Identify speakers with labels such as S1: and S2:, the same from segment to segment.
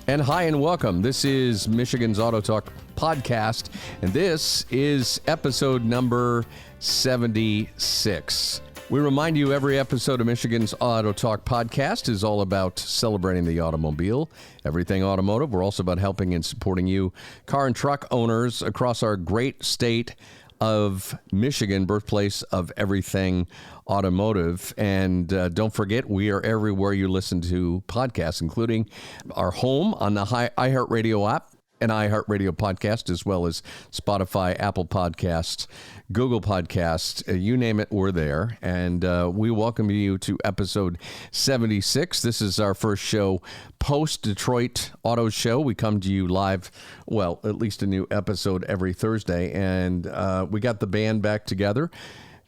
S1: And hi and welcome. This is Michigan's AutoTalk Podcast, and this is episode number 76. We remind you every episode of Michigan's AutoTalk Podcast is all about celebrating the automobile, everything automotive. We're also about helping and supporting you, car and truck owners across our great state of Michigan, birthplace of everything automotive. And don't forget, we are everywhere you listen to podcasts, including our home on the iHeartRadio app and iHeartRadio podcast, as well as Spotify, Apple Podcasts, Google Podcasts, you name it, we're there. And we welcome you to episode 76. This is our first show post-Detroit Auto Show. We come to you live, well, at least a new episode every Thursday. And we got the band back together.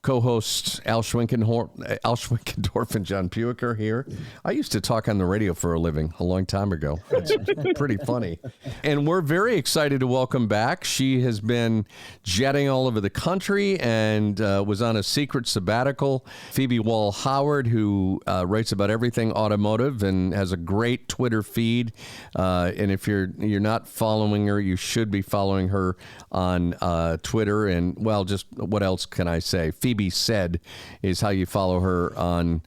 S1: Co-hosts Al Schwinkendorf and John Puhek are here. I used to talk on the radio for a living a long time ago. It's pretty funny. And we're very excited to welcome back. She has been jetting all over the country and was on a secret sabbatical. Phoebe Wall-Howard, who writes about everything automotive and has a great Twitter feed. And if you're not following her, you should be following her on Twitter. And, well, just what else can I say? Phoebe Said is how you follow her on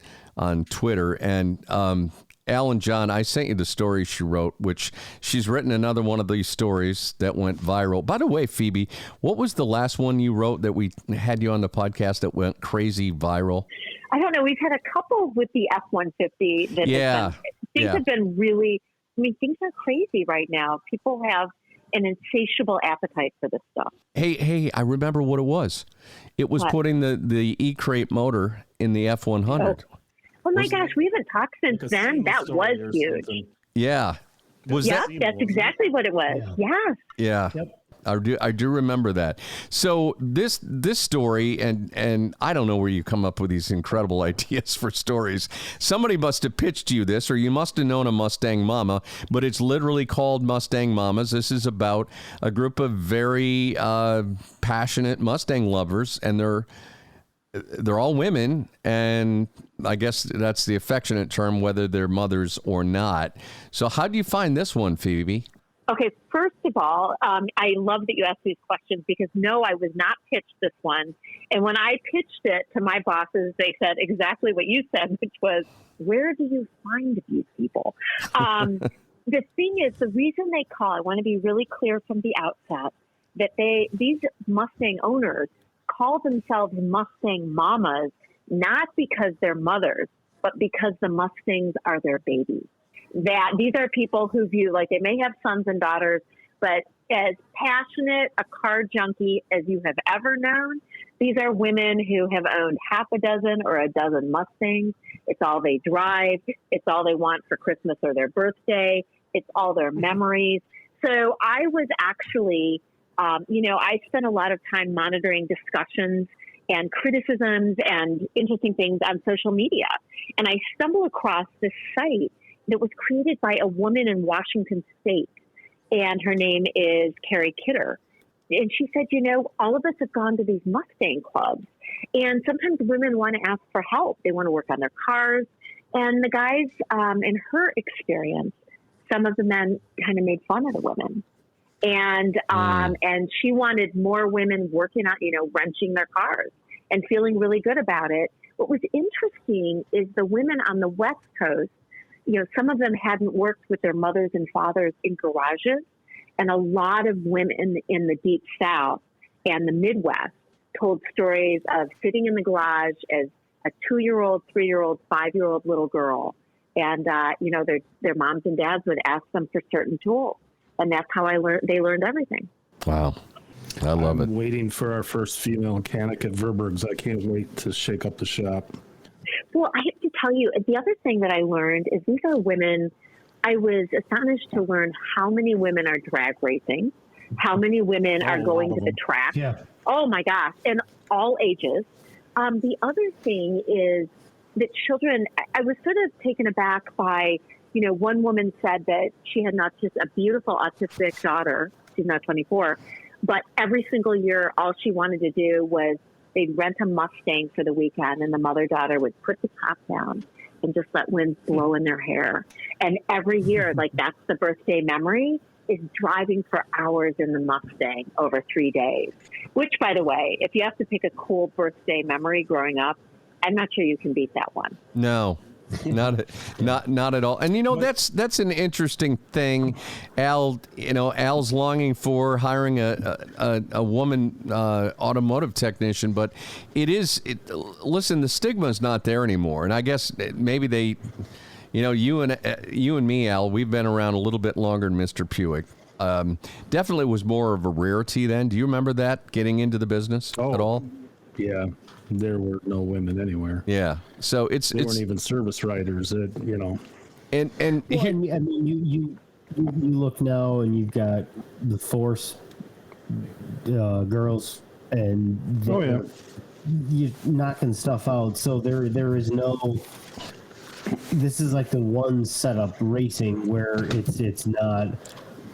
S1: Twitter. And Al and John, I sent you the story she wrote, which she's written another one of these stories that went viral. By the way, Phoebe, what was the last one you wrote that we had you on the podcast that went crazy viral?
S2: I don't know. We've had a couple with the F-150 that have been really, things are crazy right now. People have an insatiable appetite for this stuff.
S1: Hey, I remember what it was. It was putting the E-crate motor in the F-100.
S2: Oh my gosh, we haven't talked since then. That was huge.
S1: Yeah.
S2: That's exactly what it was.
S1: Yeah. Yep. I do remember that. So this story, and I don't know where you come up with these incredible ideas for stories. Somebody must have pitched you this, or you must have known a Mustang Mama, but it's literally called Mustang Mamas. This is about a group of very passionate Mustang lovers, and they're all women, and I guess that's the affectionate term, whether they're mothers or not. So how do you find this one, Phoebe?
S2: Okay, first of all, I love that you asked these questions because, no, I was not pitched this one. And when I pitched it to my bosses, they said exactly what you said, which was, where do you find these people? The thing is, the reason they call, I want to be really clear from the outset, that these Mustang owners call themselves Mustang Mamas, not because they're mothers, but because the Mustangs are their babies. That these are people who view, like, they may have sons and daughters, but as passionate a car junkie as you have ever known, these are women who have owned half a dozen or a dozen Mustangs. It's all they drive. It's all they want for Christmas or their birthday. It's all their memories. So I was actually, I spent a lot of time monitoring discussions and criticisms and interesting things on social media. And I stumbled across this site that was created by a woman in Washington State, and her name is Carrie Kidder. And she said, all of us have gone to these Mustang clubs, and sometimes women want to ask for help. They want to work on their cars. And the guys, in her experience, some of the men kind of made fun of the women. And she wanted more women working on, wrenching their cars and feeling really good about it. What was interesting is the women on the West Coast, some of them hadn't worked with their mothers and fathers in garages, and a lot of women in the Deep South and the Midwest told stories of sitting in the garage as a 2-year-old, 3-year-old, 5-year-old little girl. And, their moms and dads would ask them for certain tools. And that's how they learned everything.
S1: Wow. I love it.
S3: I'm waiting for our first female mechanic at Verberg's. I can't wait to shake up the shop.
S2: Well, I have to tell you, the other thing that I learned is these are women. I was astonished to learn how many women are drag racing, how many women are going to the track.
S4: Yeah.
S2: Oh, my gosh, and all ages. The other thing is that children, I was sort of taken aback by, one woman said that she had a beautiful autistic daughter. She's now 24. But every single year, all she wanted to do was they'd rent a Mustang for the weekend, and the mother-daughter would put the top down and just let winds blow in their hair. And every year, like that's the birthday memory, is driving for hours in the Mustang over 3 days. Which, by the way, if you have to pick a cool birthday memory growing up, I'm not sure you can beat that one.
S1: No. Not at all. And that's an interesting thing. Al's longing for hiring a woman automotive technician, but listen, the stigma is not there anymore. And I guess maybe they, you and me, Al, we've been around a little bit longer than Mr. Puhek. Definitely was more of a rarity then. Do you remember that, getting into the business at all?
S3: Yeah. There were no women anywhere.
S1: Yeah, so they
S3: weren't even service riders.
S1: And
S4: well, I mean, you look now, and you've got the Force girls, and you're knocking stuff out. So there is no. This is like the one setup racing where it's not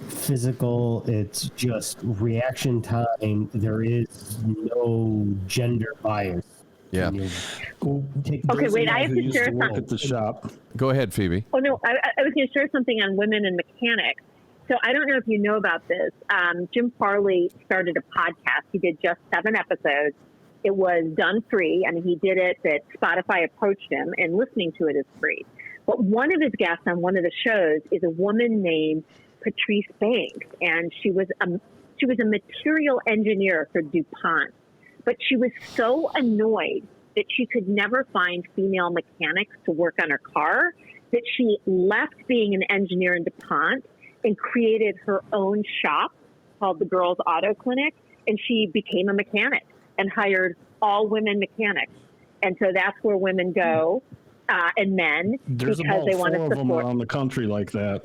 S4: physical, it's just reaction time. There is no gender bias.
S1: Yeah.
S2: Okay, wait, I have to share something.
S3: At the shop.
S1: Go ahead, Phoebe.
S2: Oh, no, I was going to share something on women and mechanics. So I don't know if you know about this. Jim Farley started a podcast. He did just 7 episodes. It was done free. I mean, he did it that Spotify approached him, and listening to it is free. But one of his guests on one of the shows is a woman named Patrice Banks, and she was a material engineer for DuPont, but she was so annoyed that she could never find female mechanics to work on her car that she left being an engineer in DuPont and created her own shop called the Girls Auto Clinic, and she became a mechanic and hired all women mechanics. And so that's where women go, and men,
S3: There's
S2: because they want to
S3: support. There's about 4 of them around the country like that.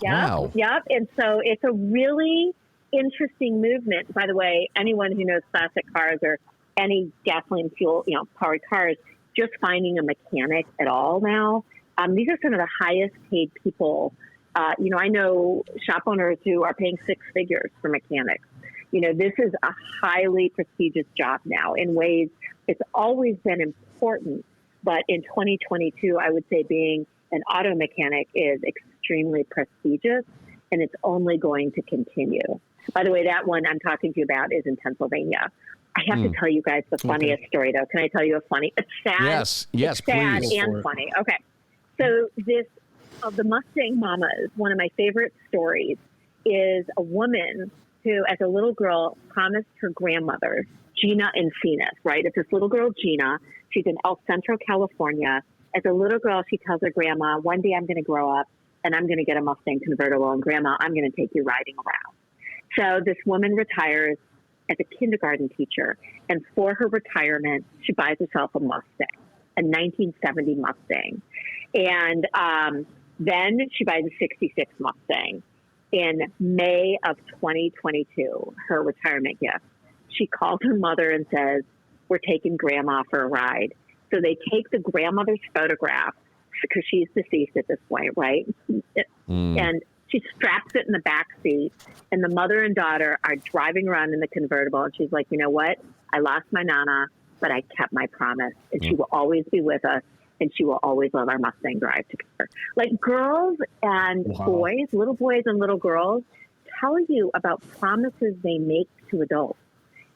S2: Yep,
S1: Wow.
S2: Yep. And so it's a really interesting movement. By the way, anyone who knows classic cars or any gasoline fuel, powered cars, just finding a mechanic at all now. These are some of the highest paid people. I know shop owners who are paying 6 figures for mechanics. This is a highly prestigious job now in ways it's always been important. But in 2022, I would say being an auto mechanic is extremely prestigious, and it's only going to continue. By the way, that one I'm talking to you about is in Pennsylvania. I have to tell you guys the funniest story, though. Can I tell you a funny? It's sad.
S1: Yes,
S2: it's sad
S1: please.
S2: and funny. Okay. So the Mustang Mamas, one of my favorite stories, is a woman who, as a little girl, promised her grandmother, Gina Encinas, right? It's this little girl, Gina. She's in El Centro, California. As a little girl, she tells her grandma, one day I'm going to grow up and I'm going to get a Mustang convertible, and grandma, I'm going to take you riding around. So this woman retires as a kindergarten teacher, and for her retirement, she buys herself a Mustang, a 1970 Mustang. And then she buys a 66 Mustang. In May of 2022, her retirement gift, she calls her mother and says, we're taking grandma for a ride. So they take the grandmother's photograph, because she's deceased at this point, right? And she straps it in the back seat, and the mother and daughter are driving around in the convertible. And she's like, you know what? I lost my Nana, but I kept my promise, and she will always be with us, and she will always love our Mustang drive together. Like, girls and boys, little boys and little girls, tell you about promises they make to adults,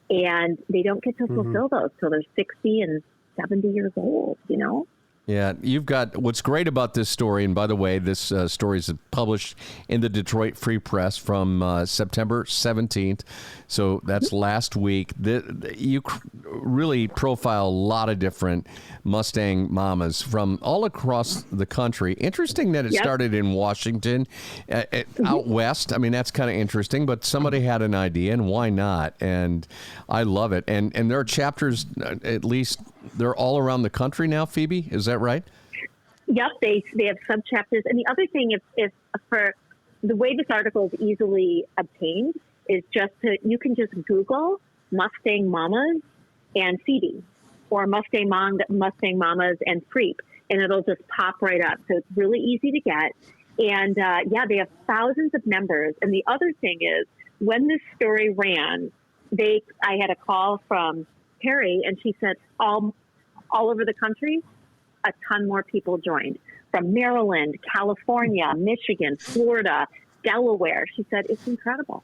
S2: and they don't get to fulfill those till they're 60 and 70 years old,
S1: Yeah, you've got what's great about this story, and by the way, this story is published in the Detroit Free Press from September 17th, so that's last week. You really profile a lot of different Mustang Mamas from all across the country. Interesting that it started in Washington, out west. I mean, that's kind of interesting, but somebody had an idea, and why not? And I love it. And there are chapters, at least they're all around the country now, Phoebe, is that right?
S2: Yep, they have sub-chapters. And the other thing, if for the way this article is easily obtained, is you can just Google Mustang Mamas and Phoebe, or Mustang Mamas and Freep, and it'll just pop right up. So it's really easy to get. And they have thousands of members. And the other thing is, when this story ran, I had a call from Terry, and she said all over the country, a ton more people joined from Maryland, California, Michigan, Florida, Delaware. She said, it's incredible.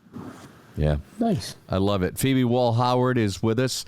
S1: Yeah.
S4: Nice.
S1: I love it. Phoebe Wall-Howard is with us,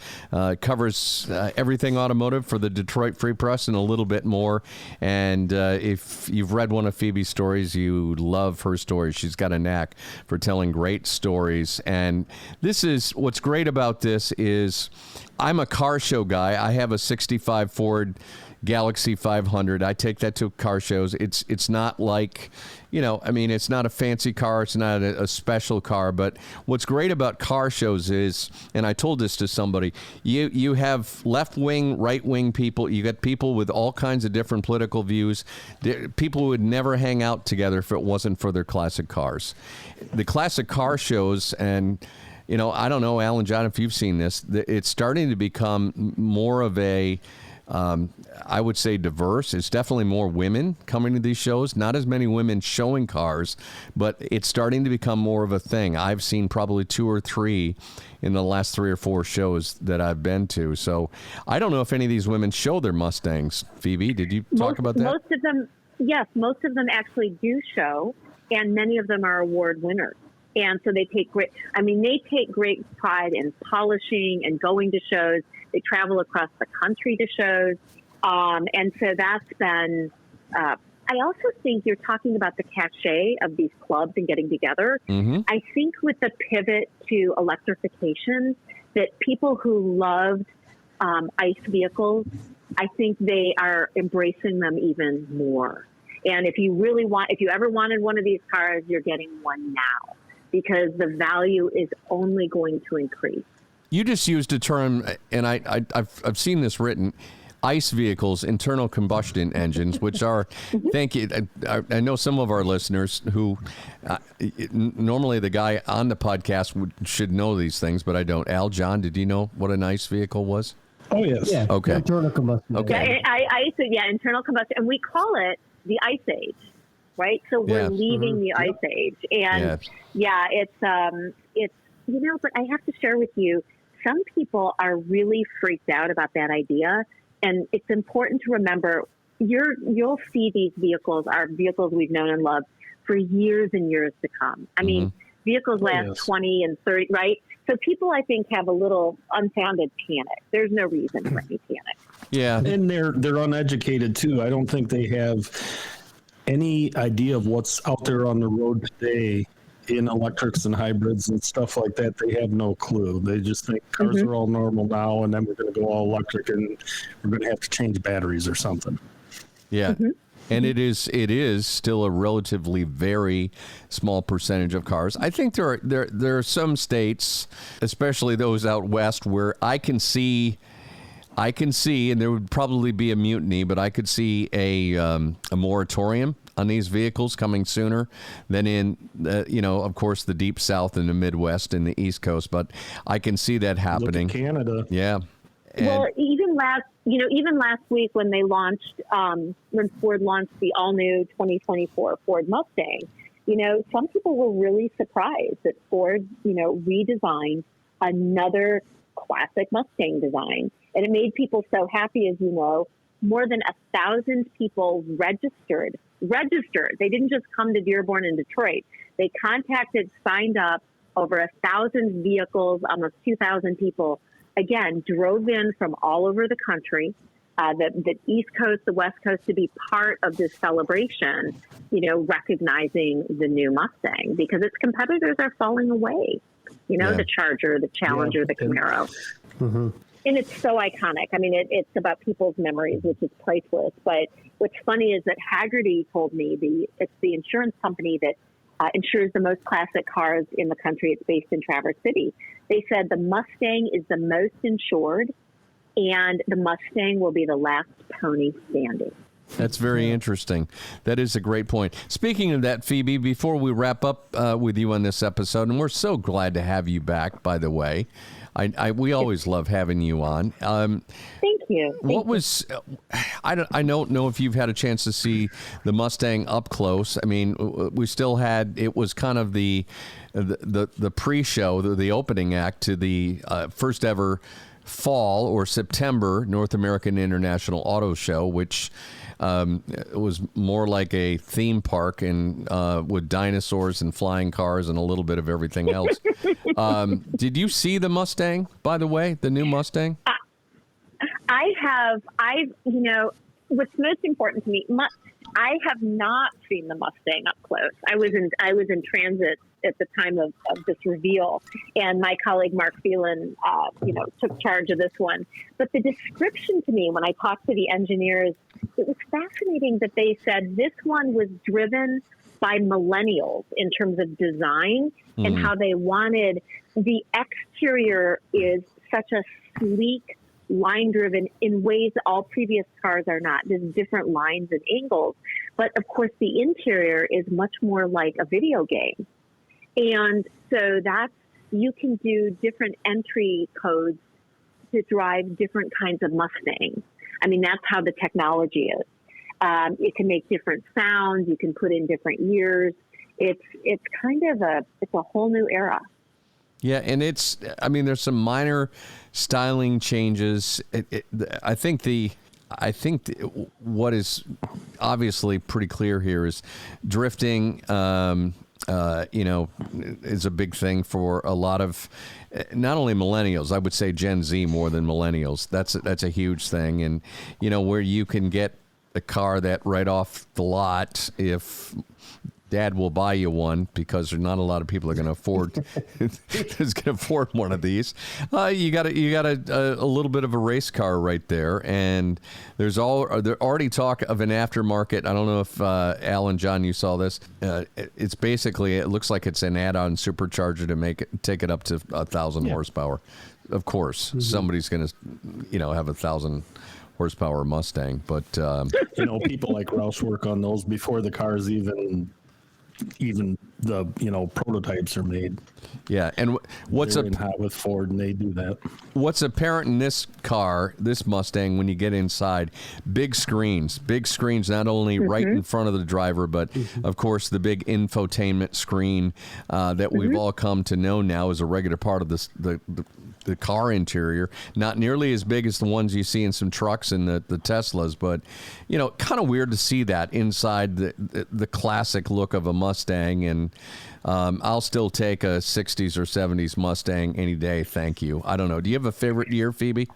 S1: covers everything automotive for the Detroit Free Press and a little bit more. And if you've read one of Phoebe's stories, you love her stories. She's got a knack for telling great stories. And this is, what's great about this is I'm a car show guy. I have a 65 Ford Galaxy 500. I take that to car shows. It's not like, it's not a fancy car. It's not a special car. But what's great about car shows is, and I told this to somebody, you have left wing, right wing people. You got people with all kinds of different political views. People who would never hang out together if it wasn't for their classic cars. The classic car shows, and I don't know, Alan, John, if you've seen this, it's starting to become more of a I would say diverse. It's definitely more women coming to these shows. Not as many women showing cars, but it's starting to become more of a thing. I've seen probably 2 or 3 in the last 3 or 4 shows that I've been to. So I don't know if any of these women show their Mustangs. Phoebe, did you talk about that?
S2: Most of them, yes, most of them actually do show, and many of them are award winners. And so they take great pride in polishing and going to shows. They travel across the country to shows. And so that's been, I also think you're talking about the cachet of these clubs and getting together. Mm-hmm. I think with the pivot to electrification, that people who loved ICE vehicles, I think they are embracing them even more. And if you ever wanted one of these cars, you're getting one now, because the value is only going to increase.
S1: You just used a term, and I've seen this written, ICE vehicles, internal combustion engines, which are, thank you, I know some of our listeners who, normally the guy on the podcast should know these things, but I don't. Al, John, did you know what an ICE vehicle was?
S3: Oh, yes.
S4: Yeah,
S1: okay.
S4: Internal combustion.
S1: Okay.
S2: Yeah, internal combustion, and we call it the ICE age, right? So we're leaving the ICE age, and it's but I have to share with you, some people are really freaked out about that idea, and it's important to remember you'll see these vehicles are vehicles we've known and loved for years and years to come. I mean, vehicles last 20 and 30, right? So people, I think, have a little unfounded panic. There's no reason for any panic.
S1: Yeah.
S3: And they're uneducated, too. I don't think they have any idea of what's out there on the road today in electrics and hybrids and stuff like that. They have no clue. They just think cars are all normal now, and then we're going to go all electric, and we're going to have to change batteries or something.
S1: Yeah. And it is still a relatively very small percentage of cars. I think there are some states, especially those out west, where I can see, and there would probably be a mutiny, but I could see a moratorium on these vehicles coming sooner than in, of course, the deep south and the Midwest and the East Coast. But I can see that happening.
S3: Look at Canada.
S1: Yeah.
S2: Well, even last week when they launched, when Ford launched the all-new 2024 Ford Mustang, some people were really surprised that Ford, redesigned another classic Mustang design. And it made people so happy, as you know. More than 1,000 people registered. They didn't just come to Dearborn and Detroit. They signed up over 1,000 vehicles, almost 2,000 people. Again, drove in from all over the country, the East Coast, the West Coast, to be part of this celebration, recognizing the new Mustang, because its competitors are falling away. The Charger, the Challenger, the Camaro. Mm-hmm. And it's so iconic. I mean, it's about people's memories, which is priceless. But what's funny is that Hagerty told me it's the insurance company that insures the most classic cars in the country. It's based in Traverse City. They said the Mustang is the most insured, and the Mustang will be the last pony standing.
S1: That's very interesting. That is a great point. Speaking of that, Phoebe, before we wrap up with you on this episode, and we're so glad to have you back, by the way. We always love having you on.
S2: Thank you.
S1: I don't know if you've had a chance to see the Mustang up close. I mean, we still had, it was kind of the pre-show, the opening act to the first ever fall or September North American International Auto Show, which was more like a theme park and with dinosaurs and flying cars and a little bit of everything else. Did you see the Mustang, by the way, the new Mustang?
S2: What's most important to me, I have not seen the Mustang up close. I was in transit at the time of this reveal, and my colleague Mark Phelan, took charge of this one. But the description to me, when I talked to the engineers, it was fascinating that they said this one was driven by millennials in terms of design and how they wanted the exterior is such a sleek, line-driven in ways that all previous cars are not. There's different lines and angles. But, of course, the interior is much more like a video game. And so you can do different entry codes to drive different kinds of Mustangs. I mean, that's how the technology is. It can make different sounds. You can put in different years. It's kind of a whole new era.
S1: Yeah, and there's some minor styling changes. I think what is obviously pretty clear here is drifting. Is a big thing for a lot of not only millennials. I would say Gen Z more than millennials. That's a huge thing, and where you can get a car that right off the lot if Dad will buy you one, because there's not a lot of people are going to afford one of these. You got a little bit of a race car right there, and there's already talk of an aftermarket. I don't know if Al and John, you saw this. It's basically, it looks like it's an add-on supercharger to take it up to 1,000 horsepower. Of course, somebody's going to have 1,000 horsepower Mustang, but
S3: people like Roush work on those before the cars even the prototypes are made.
S1: Yeah, and what's
S3: up hot with Ford, and they do that.
S1: What's apparent in this Mustang, when you get inside, big screens not only right in front of the driver, but of course the big infotainment screen that we've all come to know now as a regular part of the car interior. Not nearly as big as the ones you see in some trucks and the Teslas, but kind of weird to see that inside the classic look of a Mustang. And I'll still take a 60s or 70s Mustang any day, thank you. I don't know. Do you have a favorite year, Phoebe?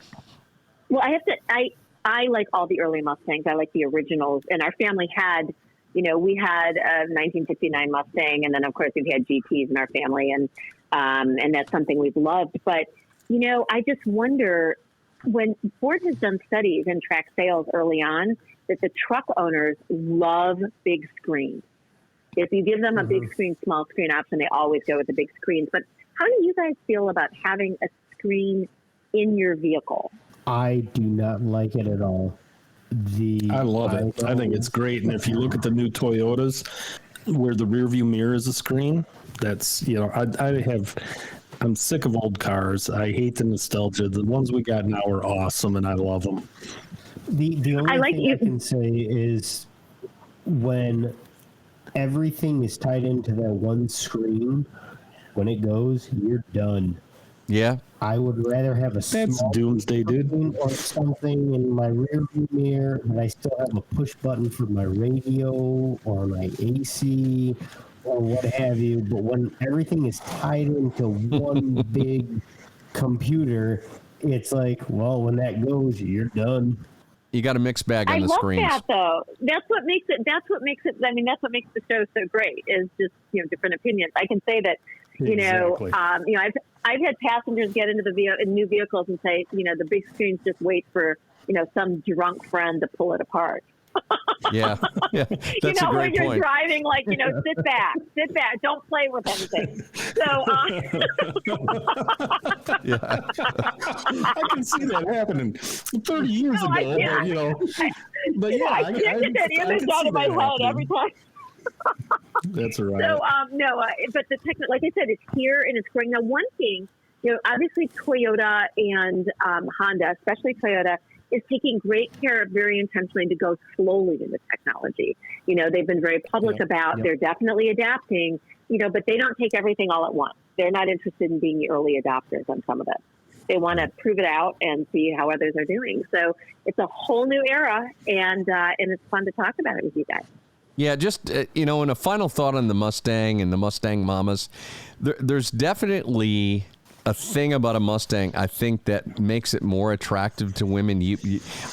S2: Well, I like all the early Mustangs. I like the originals, and our family had. We had a 1959 Mustang, and then of course we've had GTs in our family, and that's something we've loved. But I just wonder, when Ford has done studies and tracked sales early on, that the truck owners love big screens. If you give them a big screen, small screen option, they always go with the big screens. But how do you guys feel about having a screen in your vehicle?
S4: I do not like it at all.
S3: I love it. I think it's great. And if you look at the new Toyotas, where the rear view mirror is a screen, that's, I'm sick of old cars. I hate the nostalgia. The ones we got now are awesome, and I love them.
S4: The only thing I can say is when everything is tied into that one screen, when it goes, you're done.
S1: Yeah.
S4: I would rather have a small
S3: doomsday, dude,
S4: or something in my rear view mirror, but I still have a push button for my radio or my AC or what have you. But when everything is tied into one big computer, it's like, well, when that goes, you're done.
S1: You got a mixed bag on the screens.
S2: I love that, though. That's what makes it. I mean, that's what makes the show so great. Is just different opinions. I can say that.
S3: Exactly.
S2: I've had passengers get into in new vehicles and say, the big screens just wait for some drunk friend to pull it apart.
S1: Yeah, that's a great point.
S2: When you're driving, sit back, don't play with anything. So,
S3: yeah, I can see that happening 30 years ago.
S2: I get that image out of my head every time.
S3: That's right.
S2: So, but the like I said, it's here and it's growing. Now, one thing, obviously Toyota and Honda, especially Toyota, is taking great care very intentionally to go slowly in the technology. They've been very public about they're definitely adapting, but they don't take everything all at once. They're not interested in being the early adopters on some of it. They want to prove it out and see how others are doing. So it's a whole new era, and it's fun to talk about it with you guys.
S1: Yeah, just, and a final thought on the Mustang and the Mustang Mamas. There's definitely a thing about a Mustang, I think, that makes it more attractive to women.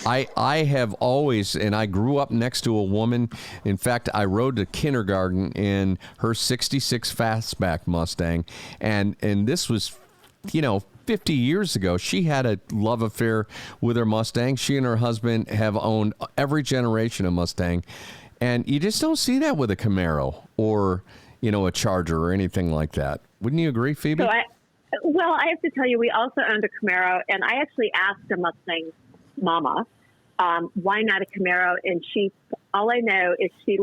S1: I have always, and I grew up next to a woman. In fact, I rode to kindergarten in her 66 Fastback Mustang, and this was, 50 years ago. She had a love affair with her Mustang. She and her husband have owned every generation of Mustang. And you just don't see that with a Camaro or, a Charger or anything like that. Wouldn't you agree, Phoebe?
S2: So I have to tell you, we also owned a Camaro, and I actually asked a Mustang Mama, why not a Camaro? And all I know is she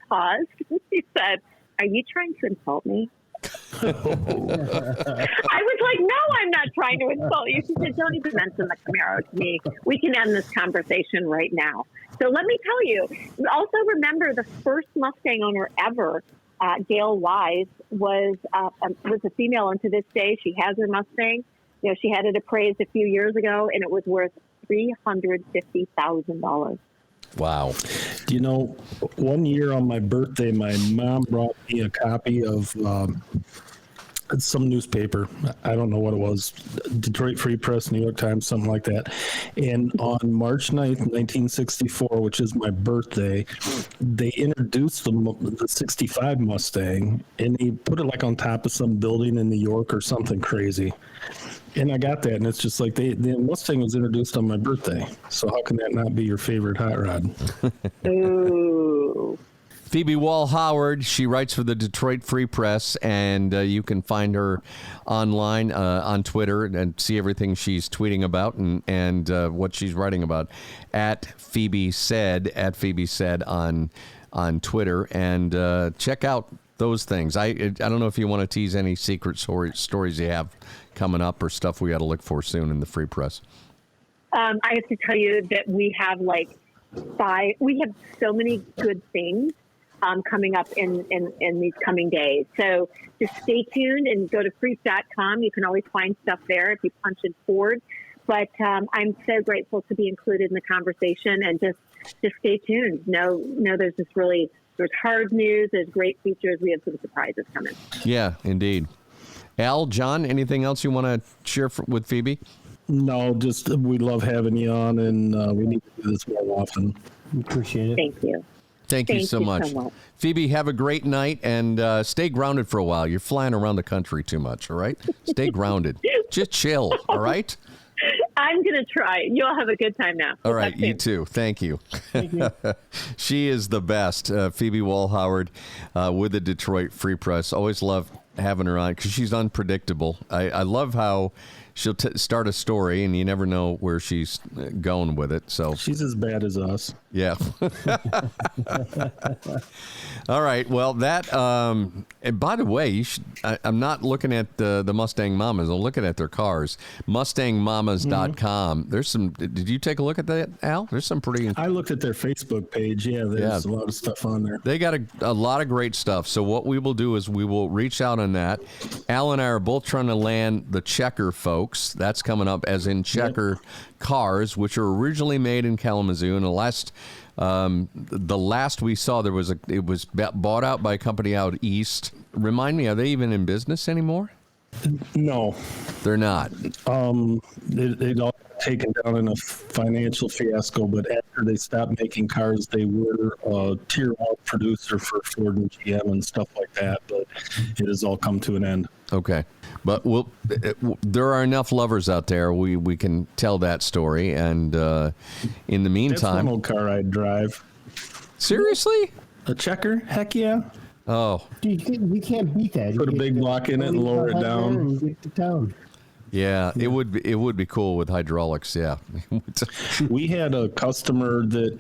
S2: paused. She said, "Are you trying to insult me?" I was like, "No, I'm not trying to insult you." She said, "Don't even mention the Camaro to me. We can end this conversation right now." So let me tell you, also remember the first Mustang owner ever, Gail Wise, was a female, and to this day she has her Mustang. She had it appraised a few years ago, and it was worth $350,000.
S1: Wow.
S3: One year on my birthday, my mom brought me a copy of some newspaper. I don't know what it was. Detroit Free Press, New York Times, something like that. And on March 9th, 1964, which is my birthday, they introduced the 65 Mustang, and they put it like on top of some building in New York or something crazy. And I got that, and it's just like the Mustang was introduced on my birthday. So how can that not be your favorite hot rod?
S2: Ooh.
S1: Phoebe Wall-Howard, she writes for the Detroit Free Press, and you can find her online on Twitter and see everything she's tweeting about and what she's writing about at Phoebe Said on Twitter, and check out those things. I don't know if you want to tease any secret stories you have coming up or stuff we got to look for soon in the Free Press.
S2: I have to tell you that we have so many good things coming up in these coming days. So just stay tuned and go to freak.com. You can always find stuff there if you punch in Ford. But I'm so grateful to be included in the conversation, and just stay tuned. No, there's hard news. There's great features. We have some surprises coming.
S1: Yeah, indeed. Al, John, anything else you want to share with Phoebe?
S3: No, just we love having you on, and we need to do this more often.
S4: Appreciate it.
S2: Thank you.
S1: Thank you so much. Phoebe, have a great night, and stay grounded for a while. You're flying around the country too much, all right? Stay grounded. Just chill, all right?
S2: I'm going to try. You'll have a good time now.
S1: All right, you too. Thank you. She is the best, Phoebe Wall-Howard with the Detroit Free Press. Always love having her on because she's unpredictable. I love how she'll start a story and you never know where she's going with it. So
S3: she's as bad as us.
S1: Yeah. All right. Well, that. And by the way, I'm not looking at the Mustang Mamas. I'm looking at their cars. MustangMamas.com. There's some. Did you take a look at that, Al? There's some pretty.
S3: I looked at their Facebook page. Yeah, there's a lot of stuff on there.
S1: They got a lot of great stuff. So what we will do is we will reach out on that. Al and I are both trying to land the Checker folks. That's coming up, as in Checker cars, which are originally made in Kalamazoo. And the last we saw, it was bought out by a company out east. Remind me, are they even in business anymore?
S3: No,
S1: they're not.
S3: They'd all taken down in a financial fiasco, but after they stopped making cars, they were a tier 1 producer for Ford and GM and stuff like that, but it has all come to an end.
S1: Okay. But there are enough lovers out there. We can tell that story. And in the meantime...
S3: That's one old car I'd drive.
S1: Seriously?
S3: A Checker? Heck yeah.
S1: Oh.
S4: You can't beat that.
S3: Put a big block in it and lower it down.
S4: And get to town.
S1: Yeah, it would be cool with hydraulics. Yeah,
S3: we had a customer that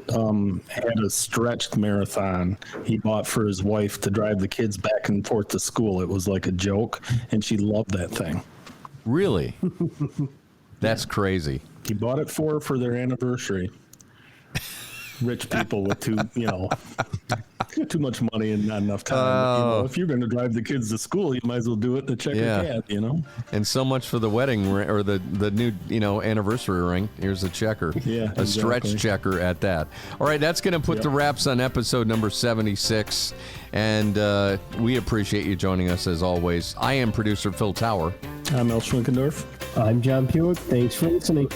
S3: had a stretched Marathon he bought for his wife to drive the kids back and forth to school. It was like a joke, and she loved that thing.
S1: Really? That's crazy.
S3: He bought it for their anniversary. Rich people with two, Too much money and not enough time. If you're going to drive the kids to school, you might as well do it in a checker cab,
S1: And so much for the wedding or the new, anniversary ring. Here's a checker.
S3: Yeah,
S1: a stretch checker at that. All right, that's going to put the wraps on episode number 76. And we appreciate you joining us as always. I am producer Phil Tower.
S3: I'm Al Schwinkendorf.
S4: I'm John Puhek. Thanks for listening.